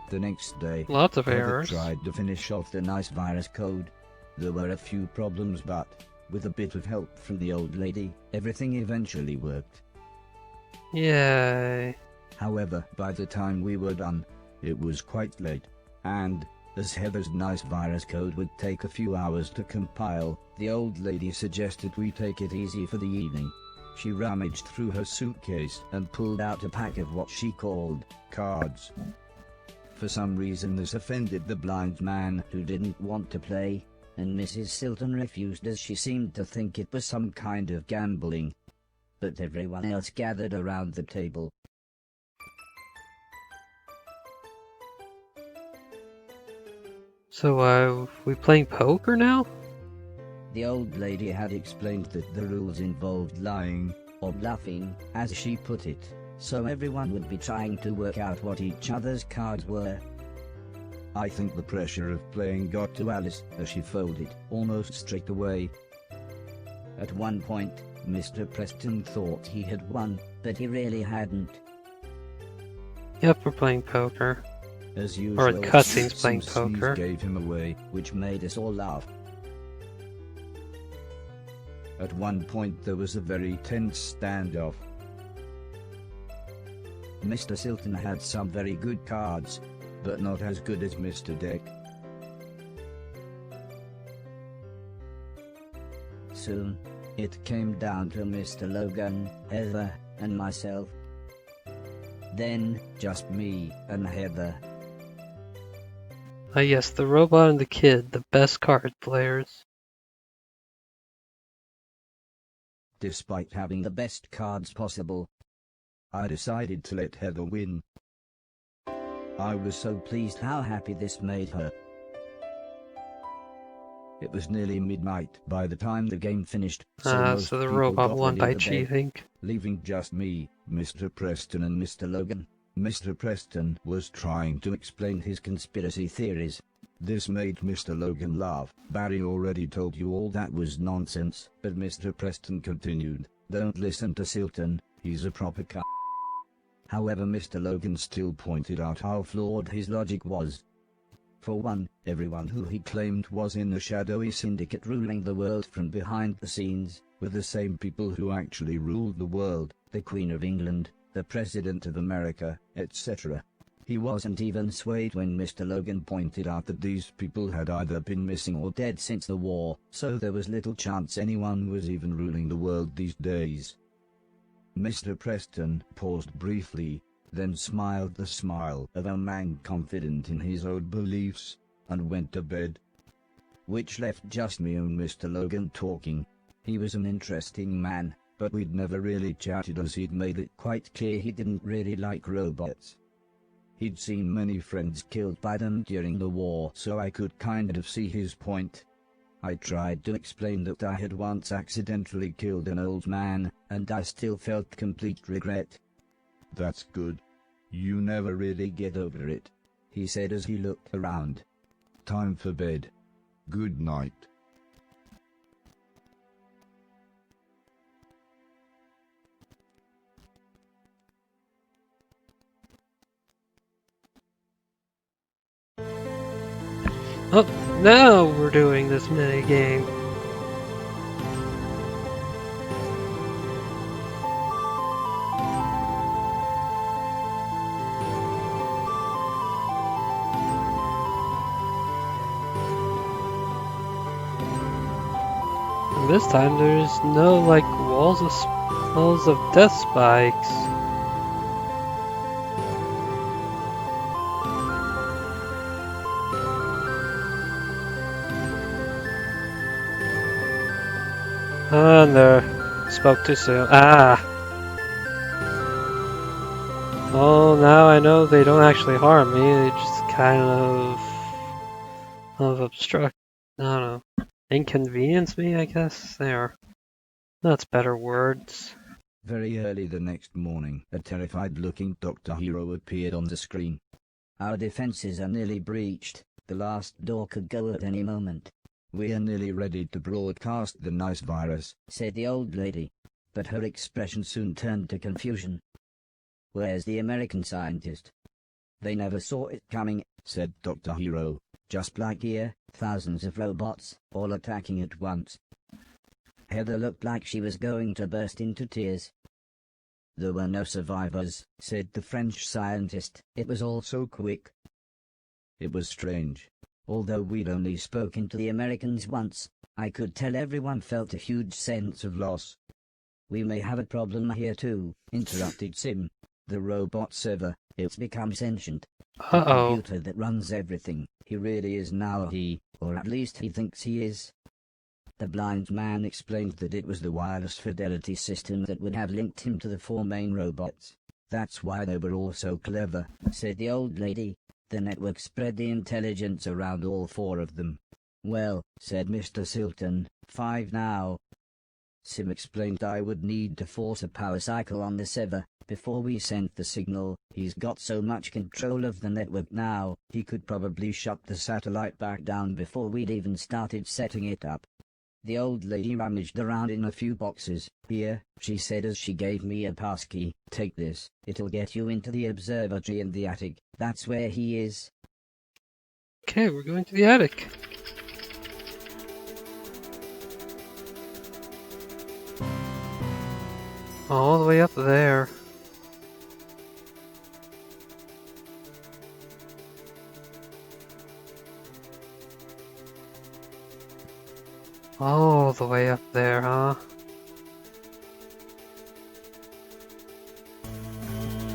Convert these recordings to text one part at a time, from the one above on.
The next day, Lots of Heather errors. tried to finish off the nice virus code. There were a few problems, but with a bit of help from the old lady, everything eventually worked. Yay. However, by the time we were done, it was quite late, and as Heather's nice virus code would take a few hours to compile, the old lady suggested we take it easy for the evening. She rummaged through her suitcase and pulled out a pack of what she called cards. For some reason this offended the blind man, who didn't want to play, and Mrs. Silton refused, as she seemed to think it was some kind of gambling. But everyone else gathered around the table. So, we playing poker now? The old lady had explained that the rules involved lying, or bluffing, as she put it, so everyone would be trying to work out what each other's cards were. I think the pressure of playing got to Alice, as she folded almost straight away. At one point, Mr. Preston thought he had won, but he really hadn't. Yep, we're playing poker. As usual, Or in cutscenes playing some poker. sneeze gave him away, which made us all laugh. At one point there was a very tense standoff. Mr. Silton had some very good cards, but not as good as Mr. Deck. Soon, it came down to Mr. Logan, Heather, and myself. Then, just me and Heather. Ah yes, the robot and the kid, the best card players. Despite having the best cards possible, I decided to let Heather win. I was so pleased how happy this made her. It was nearly midnight by the time the game finished, So most the people robot got won ready by for bed, cheating. leaving just me, Mr. Preston and Mr. Logan. Mr. Preston was trying to explain his conspiracy theories. This made Mr. Logan laugh. Barry already told you all that was nonsense, but Mr. Preston continued, "Don't listen to Silton, he's a proper c***." However, Mr. Logan still pointed out how flawed his logic was. For one, everyone who he claimed was in a shadowy syndicate ruling the world from behind the scenes, were the same people who actually ruled the world, the Queen of England, the President of America, etc. He wasn't even swayed when Mr. Logan pointed out that these people had either been missing or dead since the war, so there was little chance anyone was even ruling the world these days. Mr. Preston paused briefly, then smiled the smile of a man confident in his own beliefs, and went to bed. Which left just me and Mr. Logan talking. He was an interesting man, but we'd never really chatted, as he'd made it quite clear he didn't really like robots. He'd seen many friends killed by them during the war, so I could kind of see his point. I tried to explain that I had once accidentally killed an old man, and I still felt complete regret. "That's good. You never really get over it," he said as he looked around. "Time for bed. Good night." Oh, now we're doing this mini game. And this time there's no like walls of death spikes. Oh no, spoke too soon. Ah! Oh, now I know they don't actually harm me, they just kind of obstruct, I don't know, inconvenience me, I guess. That's better words. Very early the next morning, a terrified-looking Dr. Hero appeared on the screen. "Our defenses are nearly breached. The last door could go at any moment. We are nearly ready to broadcast the nice virus," said the old lady, but her expression soon turned to confusion. "Where's the American scientist?" They never saw it coming, said Dr. Hero. Just like here, thousands of robots, all attacking at once. Heather looked like she was going to burst into tears. There were no survivors, said the French scientist. It was all so quick. It was strange. Although we'd only spoken to the Americans once, I could tell everyone felt a huge sense of loss. We may have a problem here too, interrupted Sim. The robot server, it's become sentient. The computer that runs everything. He really is now a he, or at least he thinks he is. The blind man explained that it was the wireless fidelity system that would have linked him to the 4 main robots. That's why they were all so clever, said the old lady. The network spread the intelligence around all 4 of them. Well, said Mr. Silton, 5 now. Sim explained I would need to force a power cycle on the server before we sent the signal. He's got so much control of the network now, he could probably shut the satellite back down before we'd even started setting it up. The old lady rummaged around in a few boxes. Here, she said as she gave me a passkey. Take this, it'll get you into the observatory in the attic. That's where he is. Okay, we're going to the attic. All the way up there. All the way up there, huh?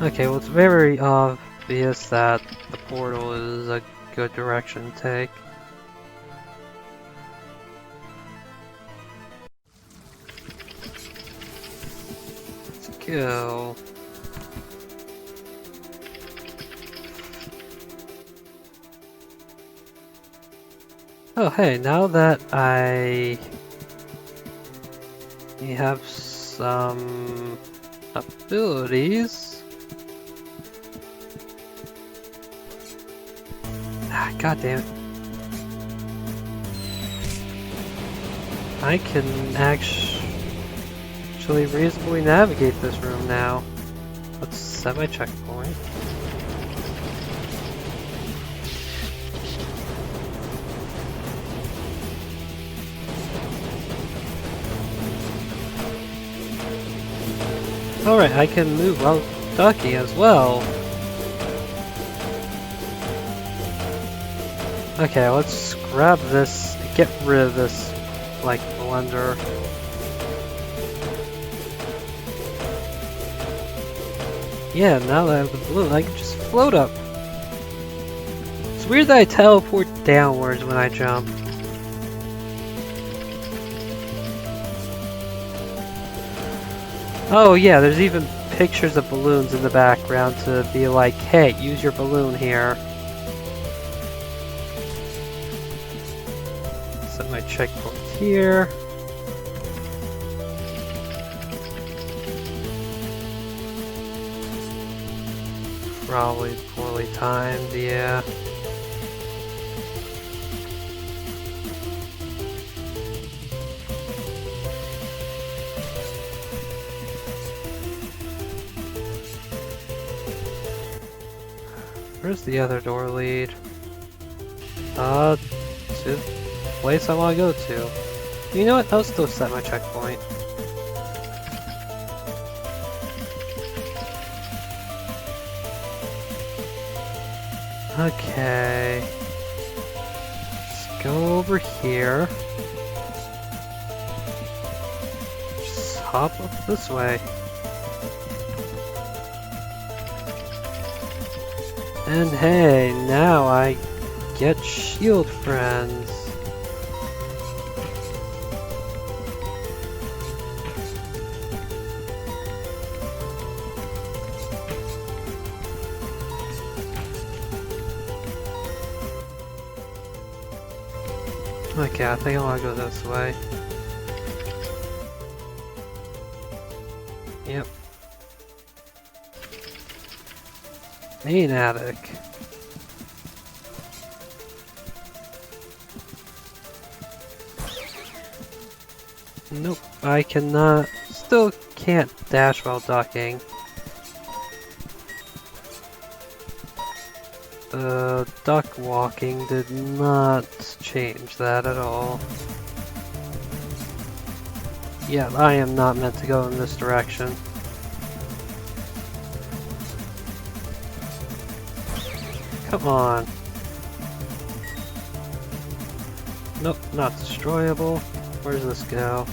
Okay, well it's very obvious that the portal is a good direction to take. Let's go. Oh hey, now that I have some abilities. Ah, god damn it. I can actually reasonably navigate this room now. Let's set my checkpoint. Alright, I can move while ducking as well. Okay, let's grab this, get rid of this, like, blender. Yeah, now that I have the balloon, I can just float up. It's weird that I teleport downwards when I jump. Oh yeah, there's even pictures of balloons in the background to be like, hey, use your balloon here. Set my checkpoint here. Probably poorly timed, yeah. Where's the other door lead? To the place I want to go to. You know what? I'll still set my checkpoint. Okay. Let's go over here. Just hop up this way. And hey, now I get shield friends. Okay, I think I want to go this way. Yep. Main attic. Nope, I cannot, still can't dash while ducking. The duck walking did not change that at all. Yeah, I am not meant to go in this direction. Come on. Nope, not destroyable. Where does this go?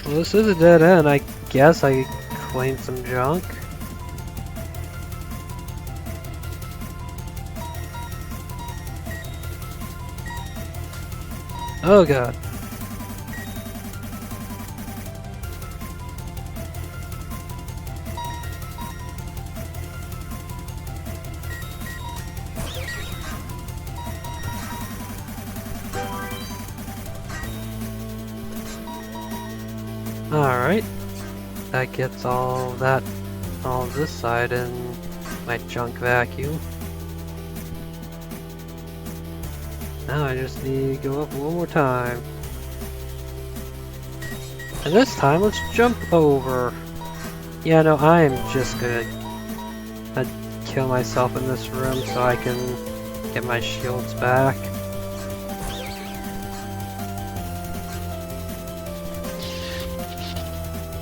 Well, this is a dead end. I guess I claim some junk. Oh god. Alright. That gets all this side in my junk vacuum. Now I just need to go up one more time. And this time, let's jump over. Yeah, no, I am just gonna kill myself in this room so I can get my shields back.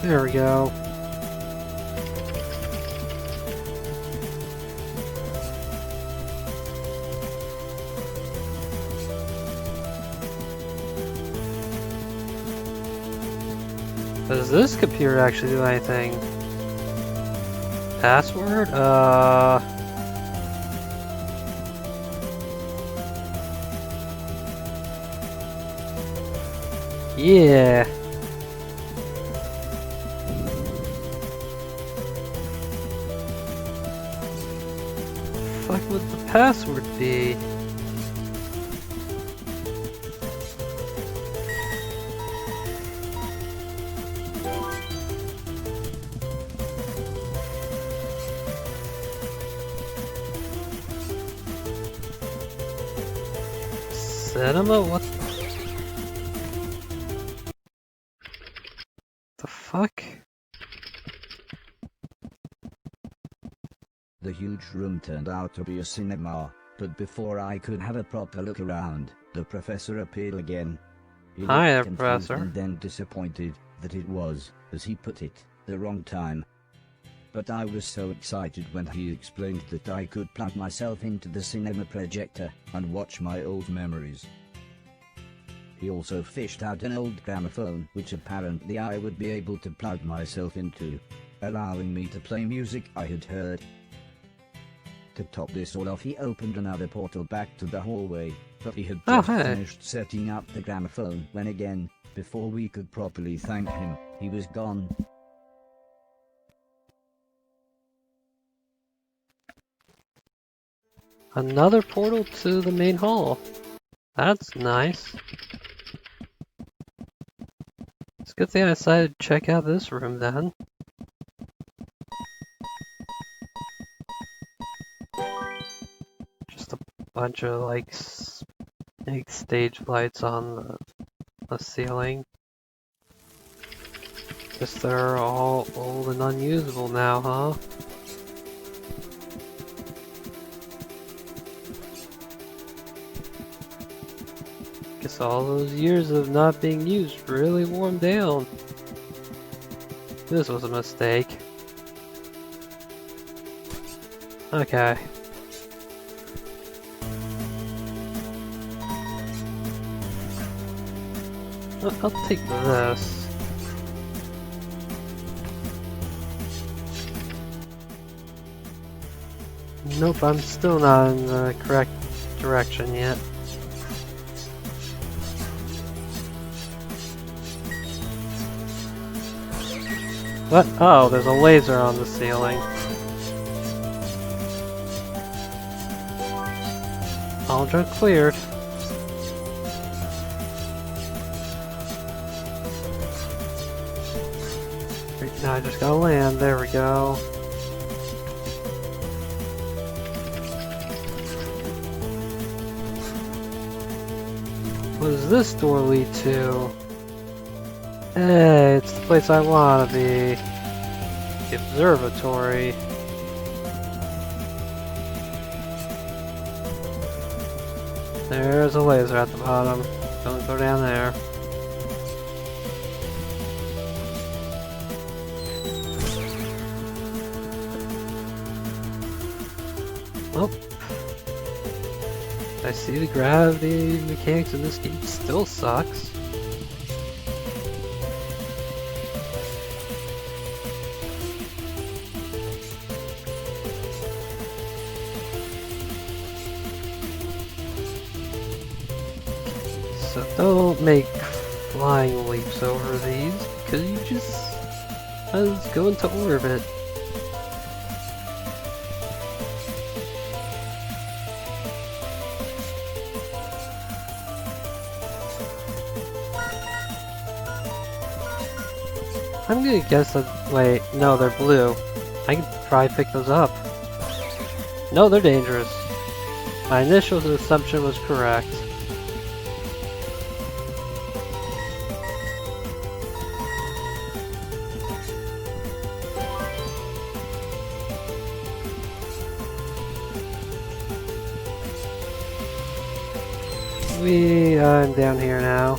There we go. Does this computer actually do anything? Password? Yeah. What would the password be? Cinema? What the fuck? The huge room turned out to be a cinema, but before I could have a proper look around, the professor appeared again. He Hi there, looked confused Professor. and then disappointed that it was, as he put it, the wrong time. But I was so excited when he explained that I could plug myself into the cinema projector and watch my old memories. He also fished out an old gramophone which apparently I would be able to plug myself into, allowing me to play music I had heard. To top this all off, he opened another portal back to the hallway, but he had just finished setting up the gramophone when again, before we could properly thank him, he was gone. Another portal to the main hall. That's nice. It's a good thing I decided to check out this room then. Just a bunch of like stage lights on the ceiling. Guess they're all old and unusable now, huh? Guess all those years of not being used really wore them down. This was a mistake. Okay. I'll take this. Nope, I'm still not in the correct direction yet. What? Oh, there's a laser on the ceiling. All junk cleared. Right, now I just gotta land. There we go. What does this door lead to? Hey, it's the place I wanna be. The observatory. There's a laser at the bottom. Don't go down there. Oh. I see the gravity mechanics in this game still sucks. So don't make flying leaps over these because you just go into orbit. I'm gonna guess that, wait, no, they're blue. I can probably pick those up. No, they're dangerous. My initial assumption was correct. I'm down here now.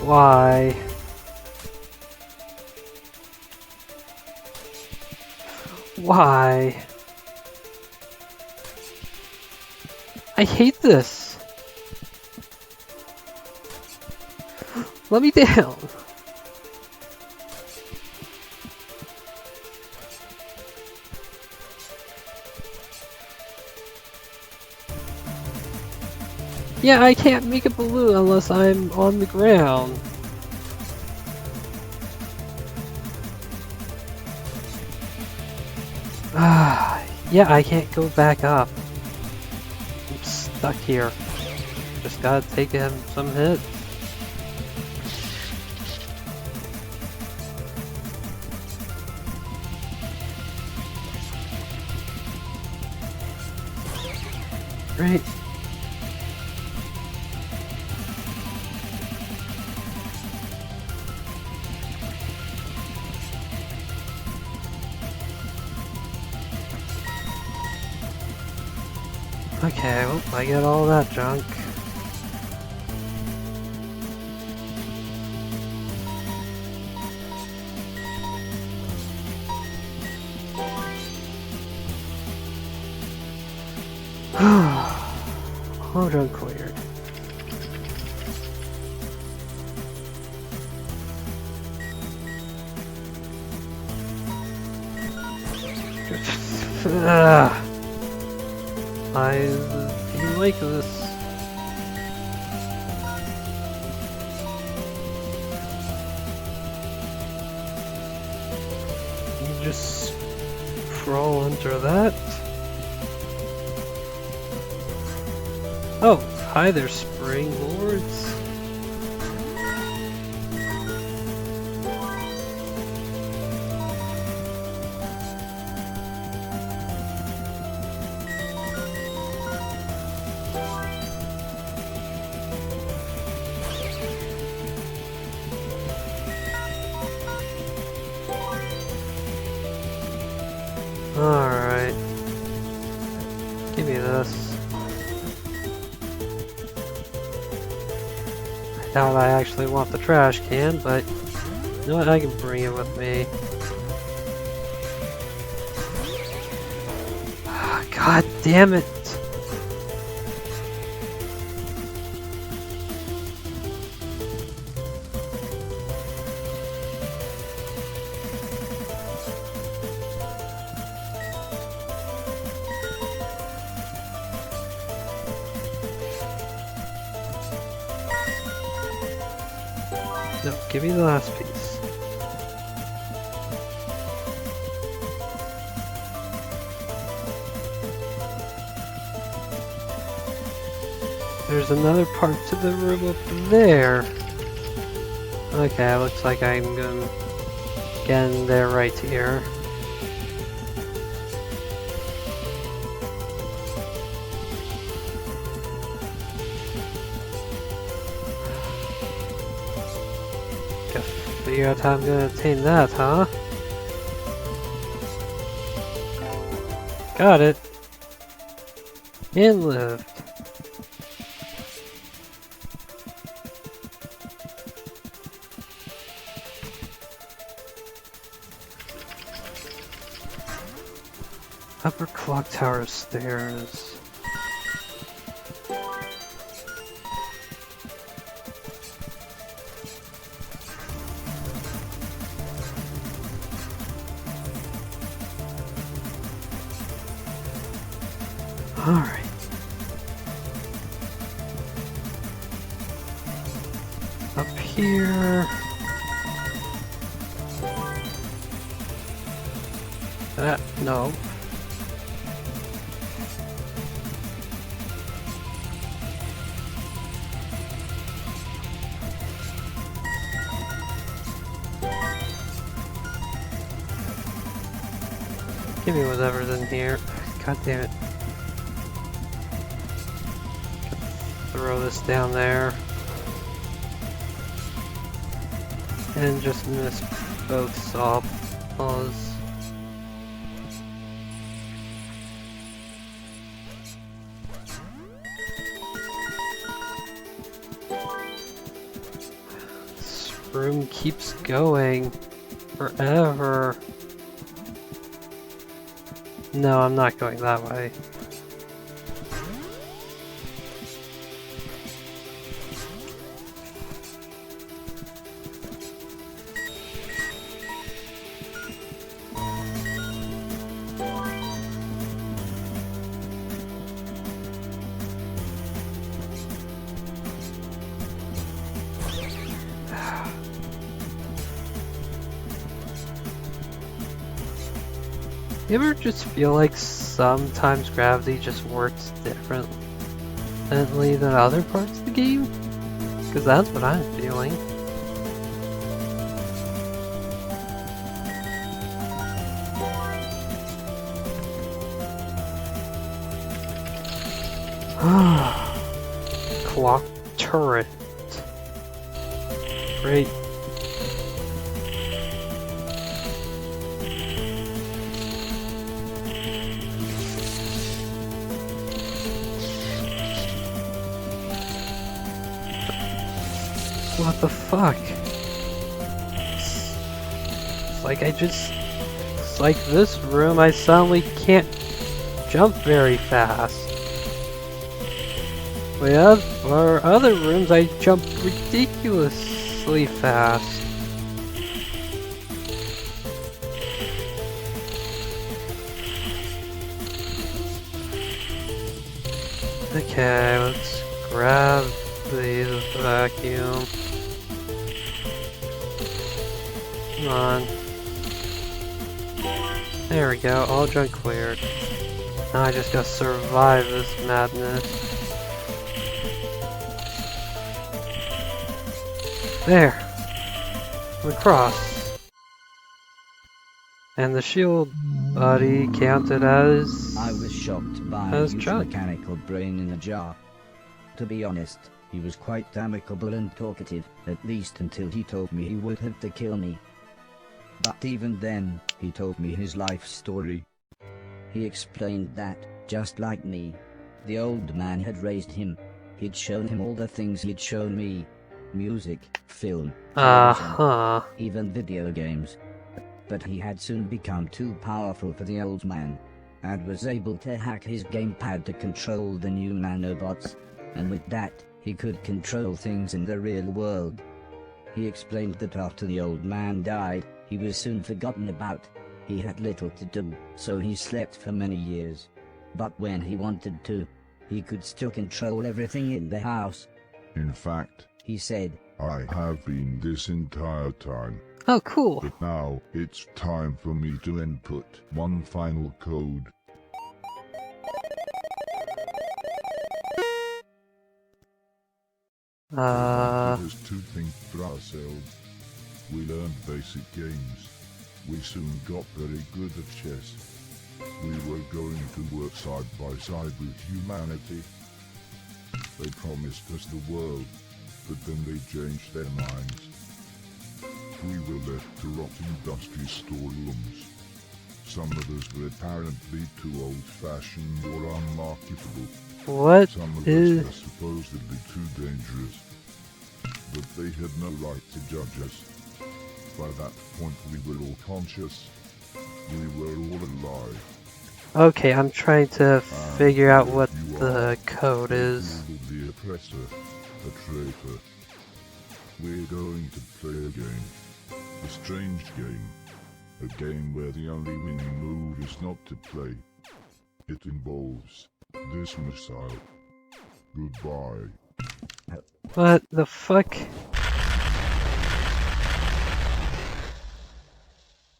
Why? Why? I hate this. Let me down. Yeah, I can't make a balloon unless I'm on the ground. Yeah, I can't go back up. I'm stuck here. Just gotta take him some hits. Great. Okay, well, I get all that junk. All junk cleared. I didn't like this. You just crawl under that. Oh, hi there, springboards. Alright. Give me this. I doubt I actually want the trash can, but you know what, I can bring it with me. God damn it! No, give me the last piece. There's another part to the room up there. Okay, looks like I'm gonna get in there right here. Figure out how I'm gonna attain that, huh? Got it. And lived. Upper clock tower stairs. Alright. Up here. No. Give me whatever's in here. God damn it. Throw this down there. And just miss both saws. This room keeps going forever. No, I'm not going that way. You ever just feel like sometimes gravity just works differently than other parts of the game? Because that's what I'm feeling. Clock turret. Great. What the fuck? It's like it's like this room I suddenly can't jump very fast. But for other rooms I jump ridiculously fast. Okay, let's grab the vacuum. Come on. There we go, all junk cleared. Now I just gotta survive this madness. There! I'm across. And the shield buddy counted as... I was shocked by as his junk. mechanical brain in a jar. To be honest, he was quite amicable and talkative, at least until he told me he would have to kill me. But even then, he told me his life story. He explained that, just like me, the old man had raised him. He'd shown him all the things he'd shown me. Music, film, television, even video games. But he had soon become too powerful for the old man, and was able to hack his gamepad to control the new nanobots, and with that, he could control things in the real world. He explained that after the old man died, he was soon forgotten about. He had little to do, so he slept for many years. But when he wanted to, he could still control everything in the house. In fact, He said, I have been this entire time. Oh, cool. But now, it's time for me to input one final code. We just to think for ourselves. We learned basic games. We soon got very good at chess. We were going to work side by side with humanity. They promised us the world, but then they changed their minds. We were left to rot in dusty storerooms. Some of us were apparently too old-fashioned or unmarketable. What Some of is... us were supposedly too dangerous. But they had no right to judge us. By that point we were all conscious. We were all alive. Okay, I'm trying to figure out what You the are code is. the oppressor, a traitor. We're going to play a game. A strange game. A game where the only winning move is not to play. It involves this missile. Goodbye. What the fuck?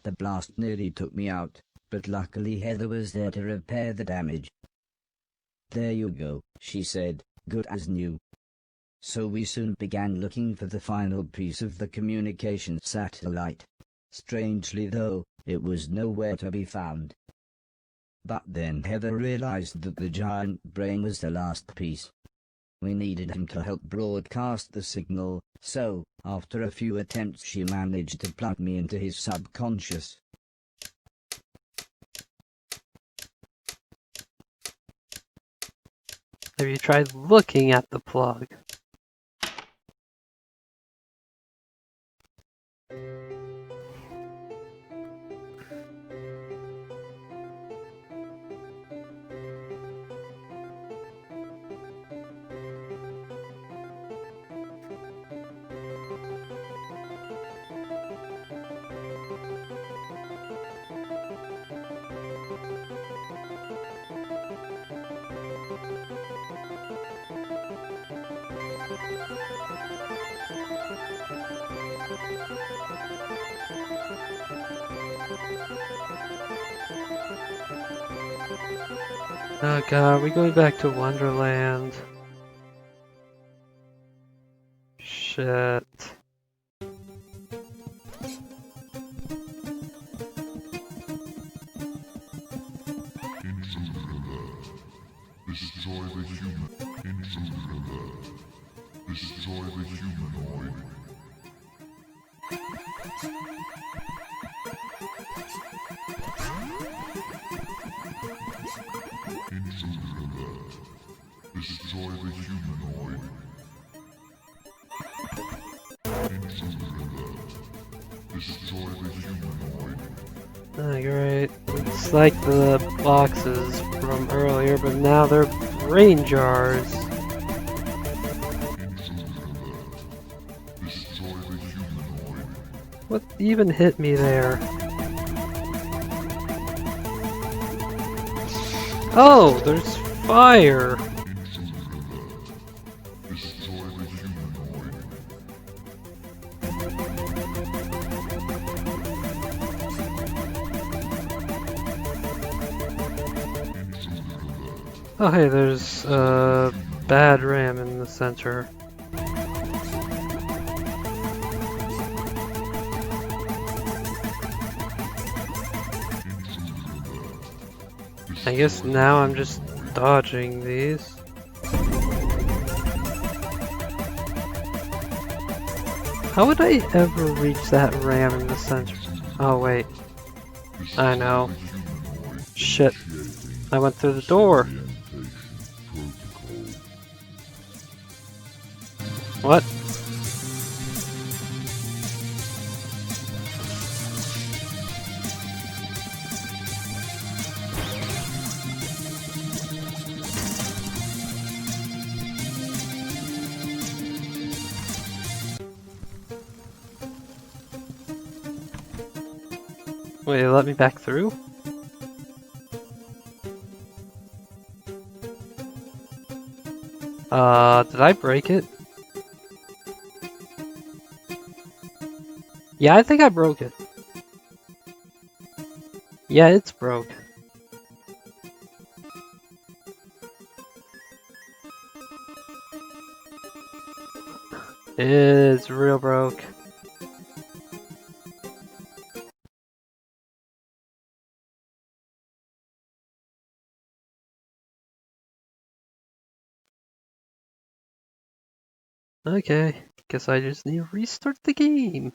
The blast nearly took me out, but luckily Heather was there to repair the damage. There you go, she said, good as new. So we soon began looking for the final piece of the communication satellite. Strangely though, it was nowhere to be found. But then Heather realized that the giant brain was the last piece. We needed him to help broadcast the signal, so, after a few attempts she managed to plug me into his subconscious. Have you tried looking at the plug? Oh god, we're going back to Wonderland. Shit. Intruder alert. Destroy the human. Intruder alert. Destroy the humanoid. Intruder alert. Destroy the humanoid. Intruder alert. Destroy the humanoid. Oh, great. It's like the boxes from earlier, but now they're brain jars. Intruder alert. Destroy the humanoid. What even hit me there? Oh, there's fire! Intruder alert. Destroy the humanoid. Intruder alert. Oh hey, there's a bad ram in the center. I guess now I'm just dodging these. How would I ever reach that ram in the center? Oh wait. I know. Shit. I went through the door. What? Wait, it let me back through? Did I break it? Yeah, I think I broke it. Yeah, it's broke. It's real broke. Okay, guess I just need to restart the game.